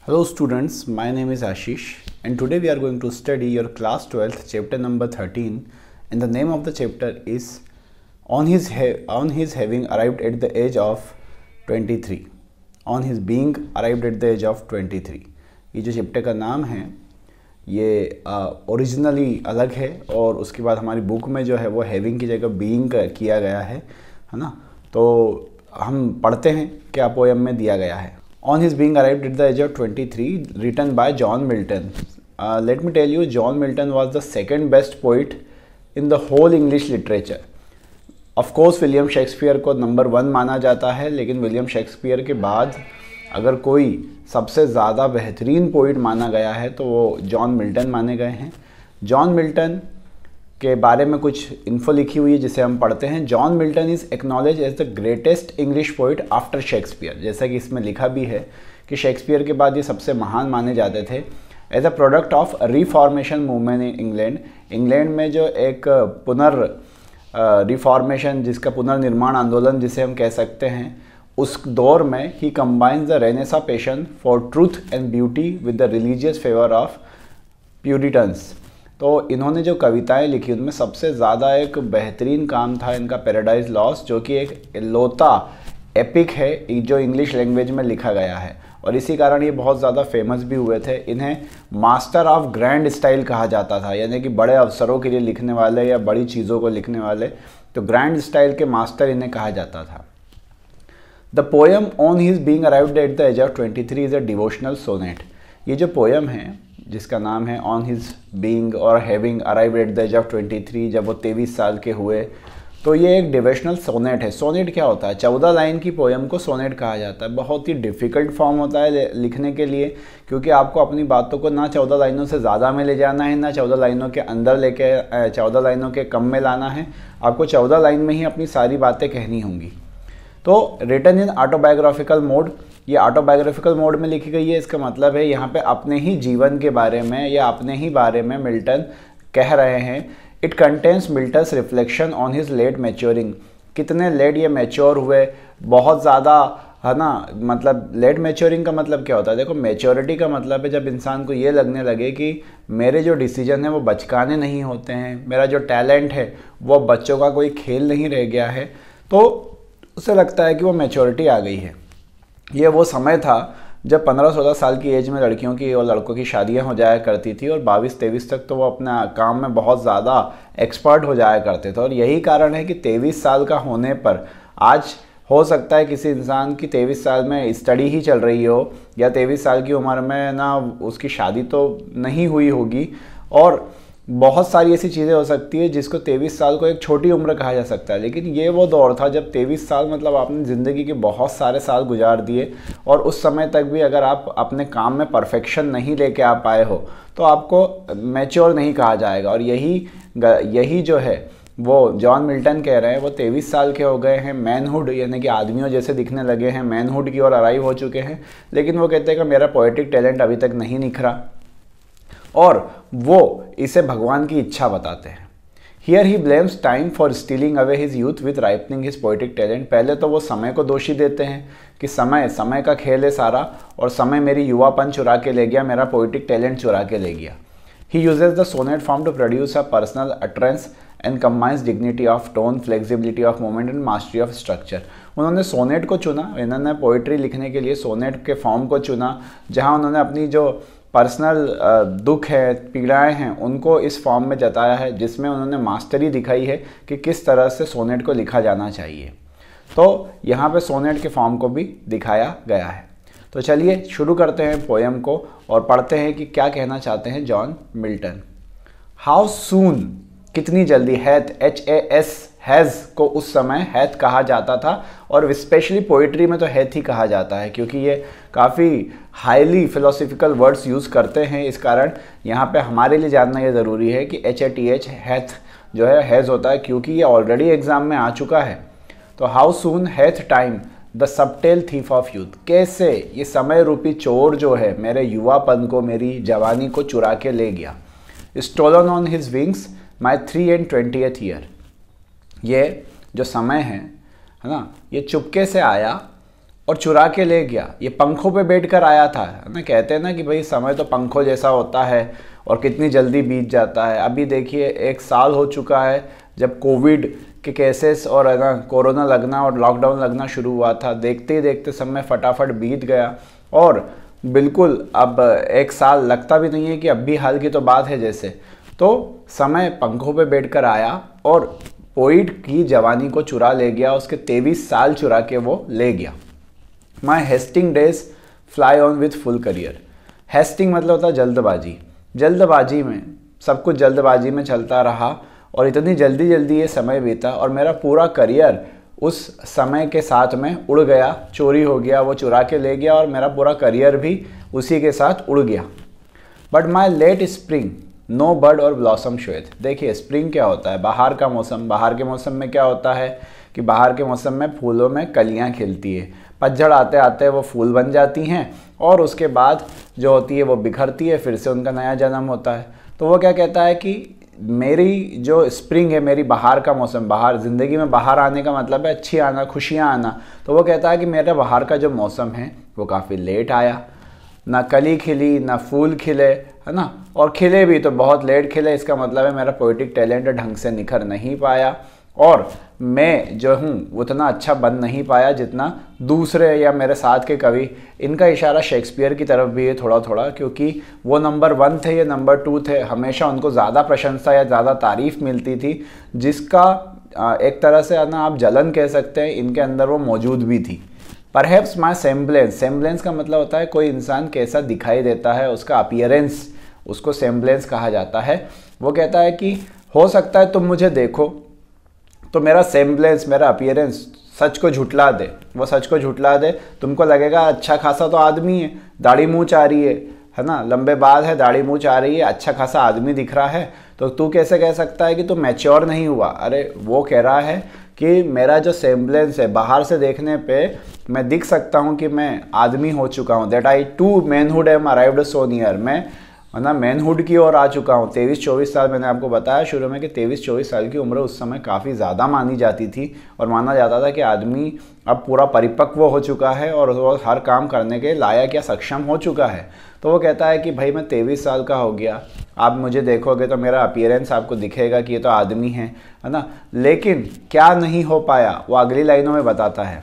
Hello students, my name is Ashish and today we are going to study your class 12th chapter number 13 and the name of the chapter is on his having arrived at the age of 23. On his being arrived at the age of 23. ये जो chapter का नाम है ये originally अलग है और उसके बाद हमारी बुक में जो है वो हैविंग की जगह बीइंग किया गया है ना। तो हम पढ़ते हैं क्या पोएम में दिया गया है। On his being arrived at the age of 23, written by John Milton. Let me tell you, John Milton was the second best poet in the whole English literature. Of course, William Shakespeare को number 1 माना जाता है, लेकिन William Shakespeare के बाद अगर कोई सबसे ज़्यादा बेहतरीन पोइट माना गया है तो वो जॉन मिल्टन माने गए हैं। जॉन मिल्टन के बारे में कुछ इन्फो लिखी हुई है जिसे हम पढ़ते हैं। John Milton is acknowledge as the greatest English poet after Shakespeare. जैसा कि इसमें लिखा भी है कि शेक्सपियर के बाद ये सबसे महान माने जाते थे। As a product of reformation movement in England, England में जो एक रिफॉर्मेशन जिसका पुनर्निर्माण आंदोलन जिसे हम कह सकते हैं, उस दौर में ही combines the renaissance passion for truth and beauty with the religious fervour of Puritans. तो इन्होंने जो कविताएं लिखी उनमें सबसे ज़्यादा एक बेहतरीन काम था इनका पैराडाइज लॉस्ट, जो कि एक इकलौता एपिक है जो इंग्लिश लैंग्वेज में लिखा गया है और इसी कारण ये बहुत ज़्यादा फेमस भी हुए थे। इन्हें मास्टर ऑफ ग्रैंड स्टाइल कहा जाता था, यानी कि बड़े अवसरों के लिए लिखने वाले या बड़ी चीज़ों को लिखने वाले, तो ग्रैंड स्टाइल के मास्टर इन्हें कहा जाता था। The poem on his being arrived at the age of 23 is a devotional sonnet. ये जो पोएम है जिसका नाम है ऑन हिज बीइंग और having arrived at the age of 23, जब वो 23 साल के हुए, तो ये एक डिवोशनल सोनेट है। सोनेट क्या होता है? 14 लाइन की पोएम को सोनेट कहा जाता है। बहुत ही डिफ़िकल्ट फॉर्म होता है लिखने के लिए, क्योंकि आपको अपनी बातों को ना 14 लाइनों से ज़्यादा में ले जाना है, ना 14 लाइनों के अंदर लेके 14 लाइनों के कम में लाना है। आपको 14 लाइन में ही अपनी सारी बातें कहनी होंगी। तो रिटन इन ऑटोबायोग्राफिकल मोड, ये ऑटोबायोग्राफिकल मोड में लिखी गई है। इसका मतलब है यहाँ पे अपने ही जीवन के बारे में या अपने ही बारे में मिल्टन कह रहे हैं। It contains Milton's reflection on his late maturing. कितने लेट ये मैच्योर हुए, बहुत ज़्यादा, है ना। मतलब लेट मैच्योरिंग का मतलब क्या होता है? देखो, मैच्योरिटी का मतलब है जब इंसान को ये लगने लगे कि मेरे जो डिसीजन है वो बचकाने नहीं होते हैं, मेरा जो टैलेंट है वो बच्चों का कोई खेल नहीं रह गया है, तो उसे लगता है कि वो मैच्योरिटी आ गई है। ये वो समय था जब 15-16 साल की एज में लड़कियों की और लड़कों की शादियां हो जाया करती थी और 22-23 तक तो वो अपना काम में बहुत ज़्यादा एक्सपर्ट हो जाया करते थे। और यही कारण है कि 23 साल का होने पर आज हो सकता है किसी इंसान की 23 साल में स्टडी ही चल रही हो या 23 साल की उम्र में ना उसकी शादी तो नहीं हुई होगी, और बहुत सारी ऐसी चीज़ें हो सकती है जिसको 23 साल को एक छोटी उम्र कहा जा सकता है। लेकिन ये वो दौर था जब 23 साल मतलब आपने ज़िंदगी के बहुत सारे साल गुजार दिए और उस समय तक भी अगर आप अपने काम में परफेक्शन नहीं लेके आ पाए हो तो आपको मैच्योर नहीं कहा जाएगा। और यही जो है वो जॉन मिल्टन कह रहे हैं। वो 23 साल के हो गए हैं, मैनहुड यानी कि आदमियों जैसे दिखने लगे हैं, मैनहुड की ओर अराइव हो चुके हैं, लेकिन वो कहते हैं कि मेरा पोएटिक टैलेंट अभी तक नहीं निखरा और वो इसे भगवान की इच्छा बताते हैं। Here he blames time for stealing away his youth with ripening his poetic talent. पहले तो वो समय को दोषी देते हैं कि समय का खेल है सारा और समय मेरी युवापन चुरा के ले गया, मेरा पोएटिक टैलेंट चुरा के ले गया। He uses the sonnet form to produce a personal utterance and combines dignity of tone, flexibility of moment and mastery of structure. उन्होंने सोनेट को चुना, इन्होंने पोइट्री लिखने के लिए सोनेट के फॉर्म को चुना, जहाँ उन्होंने अपनी जो पर्सनल दुख है, पीड़ाएं हैं, उनको इस फॉर्म में जताया है, जिसमें उन्होंने मास्टरी दिखाई है कि किस तरह से सोनेट को लिखा जाना चाहिए। तो यहाँ पे सोनेट के फॉर्म को भी दिखाया गया है। तो चलिए शुरू करते हैं पोएम को और पढ़ते हैं कि क्या कहना चाहते हैं जॉन मिल्टन। हाउ सून, कितनी जल्दी, हैथ, HAS, हैज़ को उस समय हैथ कहा जाता था और स्पेशली पोइट्री में तो हैथ ही कहा जाता है, क्योंकि ये काफ़ी हाईली फिलोसफिकल वर्ड्स यूज़ करते हैं। इस कारण यहाँ पे हमारे लिए जानना ये ज़रूरी है कि HATH, हैथ जो है हैज़ होता है, क्योंकि ये ऑलरेडी एग्ज़ाम में आ चुका है। तो how soon hath time the subtle thief of youth, कैसे ये समय रूपी चोर जो है मेरे युवापन को, मेरी जवानी को चुरा के ले गया। Stolen on his wings my 3 and 20th year, ये जो समय है ना, ये चुपके से आया और चुरा के ले गया। ये पंखों पे बैठ कर आया था, है ना। कहते हैं ना कि भाई समय तो पंखों जैसा होता है और कितनी जल्दी बीत जाता है। अभी देखिए 1 साल हो चुका है जब कोविड के केसेस और है ना कोरोना लगना और लॉकडाउन लगना शुरू हुआ था। देखते ही देखते समय फटाफट बीत गया और बिल्कुल अब 1 साल लगता भी नहीं है कि अब भी हाल की तो बात है जैसे। तो समय पंखों पे बैठकर आया और पोइट की जवानी को चुरा ले गया, उसके 23 साल चुरा के वो ले गया। My hasting days fly on with full career. Hasting मतलब होता है जल्दबाजी। जल्दबाजी में सब कुछ जल्दबाजी में चलता रहा और इतनी जल्दी जल्दी ये समय बीता और मेरा पूरा करियर उस समय के साथ में उड़ गया, चोरी हो गया, वो चुरा के ले गया और मेरा पूरा करियर भी उसी के साथ उड़ गया। But my late spring no bird or blossom showeth. देखिए स्प्रिंग क्या होता है, बाहर का मौसम। बाहर के मौसम में क्या होता है कि बाहर के मौसम में फूलों में कलियां खिलती है, पतझड़ आते आते वो फूल बन जाती हैं और उसके बाद जो होती है वो बिखरती है, फिर से उनका नया जन्म होता है। तो वो क्या कहता है कि मेरी जो स्प्रिंग है, मेरी बाहर का मौसम, बाहर ज़िंदगी में बाहर आने का मतलब है अच्छी आना, खुशियाँ आना। तो वो कहता है कि मेरा बाहर का जो मौसम है वो काफ़ी लेट आया, ना कली खिली ना फूल खिले, है ना, और खिले भी तो बहुत लेट खिले। इसका मतलब है मेरा पोइटिक टैलेंट ढंग से निखर नहीं पाया और मैं जो हूँ उतना अच्छा बन नहीं पाया जितना दूसरे या मेरे साथ के कवि। इनका इशारा शेक्सपियर की तरफ भी है थोड़ा थोड़ा, क्योंकि वो नंबर 1 थे, ये नंबर 2 थे। हमेशा उनको ज़्यादा प्रशंसा या ज़्यादा तारीफ़ मिलती थी, जिसका एक तरह से ना आप जलन कह सकते हैं, इनके अंदर वो मौजूद भी थी। परहैप्स माई सेम्बलेंस। सेम्बलेंस का मतलब होता है कोई इंसान कैसा दिखाई देता है, उसका अपीयरेंस, उसको सेम्बलेंस कहा जाता है। वो कहता है कि हो सकता है तुम मुझे देखो तो मेरा सेम्बलेंस, मेरा अपीयरेंस सच को झुटला दे, वो सच को झुटला दे। तुमको लगेगा अच्छा खासा तो आदमी है, दाढ़ी मूंछ आ रही है ना, लंबे बाल है, दाढ़ी मूंछ आ रही है, अच्छा खासा आदमी दिख रहा है, तो तू कैसे कह सकता है कि तू मैच्योर नहीं हुआ। अरे वो कह रहा है कि मेरा जो सेम्बलेंस है, बाहर से देखने पे मैं दिख सकता हूँ कि मैं आदमी हो चुका हूँ। That I to manhood am arrived so near. मैं है ना मैनहुड की ओर आ चुका हूँ। 23-24 साल, मैंने आपको बताया शुरू में कि 23-24 साल की उम्र उस समय काफ़ी ज़्यादा मानी जाती थी और माना जाता था कि आदमी अब पूरा परिपक्व हो चुका है और वो हर काम करने के लायक या सक्षम हो चुका है। तो वो कहता है कि भाई मैं 23 साल का हो गया, आप मुझे देखोगे तो मेरा अपीयरेंस आपको दिखेगा कि ये तो आदमी है ना। लेकिन क्या नहीं हो पाया वो अगली लाइनों में बताता है।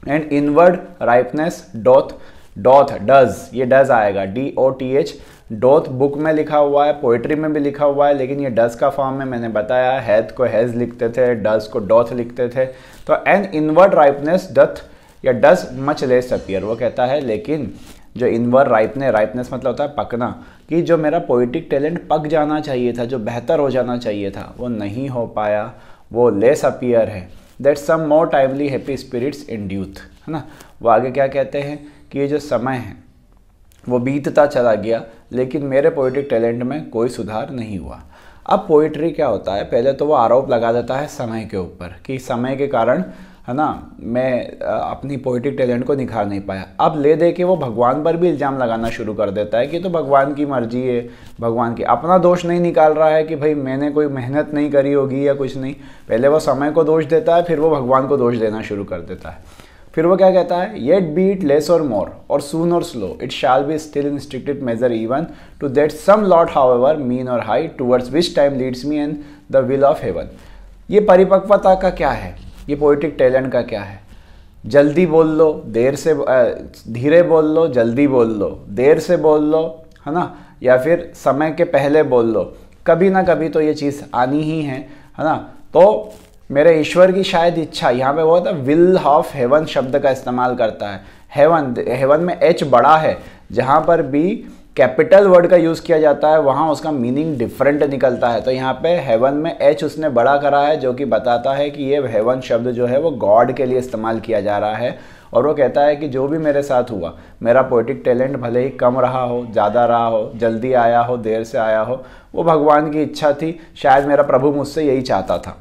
एंड इनवर्ड राइपनेस डॉथ डज, ये डज आएगा, DOTH। डॉथ बुक में लिखा हुआ है, पोइट्री में भी लिखा हुआ है, लेकिन ये डज का फॉर्म में मैंने बताया। हैथ को हैज़ लिखते थे, डज को डॉथ लिखते थे। तो एन इनवर्ड राइपनेस डथ या डज मच लेस अपीयर। वो कहता है लेकिन जो इनवर्ड राइपनेस मतलब होता है पकना, कि जो मेरा पोइटिक टैलेंट पक जाना चाहिए था, जो बेहतर हो जाना चाहिए था, वो नहीं हो पाया, वो लेस अपीयर है। That some more timely happy spirits endueth, है ना। वो आगे क्या कहते हैं कि ये जो समय है वो बीतता चला गया, लेकिन मेरे पोइटिक टैलेंट में कोई सुधार नहीं हुआ। अब पोइट्री क्या होता है, पहले तो वो आरोप लगा देता है समय के ऊपर कि समय के कारण, है ना, मैं अपनी पोइटिक टैलेंट को निखार नहीं पाया। अब ले दे के वो भगवान पर भी इल्ज़ाम लगाना शुरू कर देता है कि तो भगवान की मर्जी है, भगवान की। अपना दोष नहीं निकाल रहा है कि भाई मैंने कोई मेहनत नहीं करी होगी या कुछ नहीं। पहले वो समय को दोष देता है, फिर वो भगवान को दोष देना शुरू कर देता है। फिर वो क्या कहता है, येट बी इट लेस और मोर or soon or slow, it shall be still in strictest measure even to that some lot however mean or high towards which time leads me and the will of heaven. ये परिपक्वता का क्या है, ये poetic talent का क्या है। जल्दी बोल लो, देर से धीरे बोल लो, जल्दी बोल लो, देर से बोल लो, है ना, या फिर समय के पहले बोल लो, कभी ना कभी तो ये चीज़ आनी ही है ना। तो मेरे ईश्वर की शायद इच्छा, यहाँ पे वो होता है विल ऑफ हेवन शब्द का इस्तेमाल करता है। हेवन में H बड़ा है, जहाँ पर भी कैपिटल वर्ड का यूज़ किया जाता है वहाँ उसका मीनिंग डिफरेंट निकलता है। तो यहाँ पे हेवन में H उसने बड़ा करा है, जो कि बताता है कि ये हेवन शब्द जो है वो गॉड के लिए इस्तेमाल किया जा रहा है। और वो कहता है कि जो भी मेरे साथ हुआ, मेरा पोइटिक टैलेंट भले ही कम रहा हो, ज़्यादा रहा हो, जल्दी आया हो, देर से आया हो, वो भगवान की इच्छा थी। शायद मेरा प्रभु मुझसे यही चाहता था।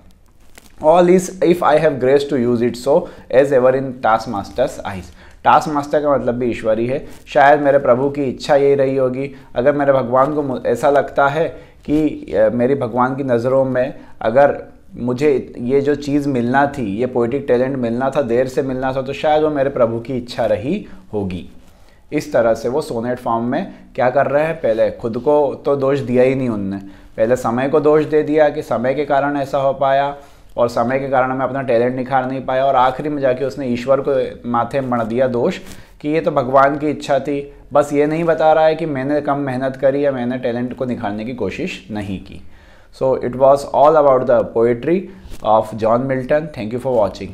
All is if I have grace to use it so as ever in taskmaster's eyes। Task master का मतलब भी ईश्वरी है। शायद मेरे प्रभु की इच्छा यही रही होगी। अगर मेरे भगवान को ऐसा लगता है कि मेरी भगवान की नज़रों में अगर मुझे ये जो चीज़ मिलना थी, ये पोइटिक टैलेंट मिलना था, देर से मिलना था, तो शायद वो मेरे प्रभु की इच्छा रही होगी। इस तरह से वो सोनेट फॉर्म में क्या कर रहे हैं, पहले खुद को तो दोष दिया ही नहीं उनने, पहले समय को दोष दे दिया कि समय के कारण ऐसा हो पाया और समय के कारण मैं अपना टैलेंट निखार नहीं पाया, और आखिरी में जाके उसने ईश्वर को माथे मढ़ दिया दोष कि ये तो भगवान की इच्छा थी। बस ये नहीं बता रहा है कि मैंने कम मेहनत करी या मैंने टैलेंट को निखारने की कोशिश नहीं की। So it was all about the poetry of John Milton. Thank you for watching.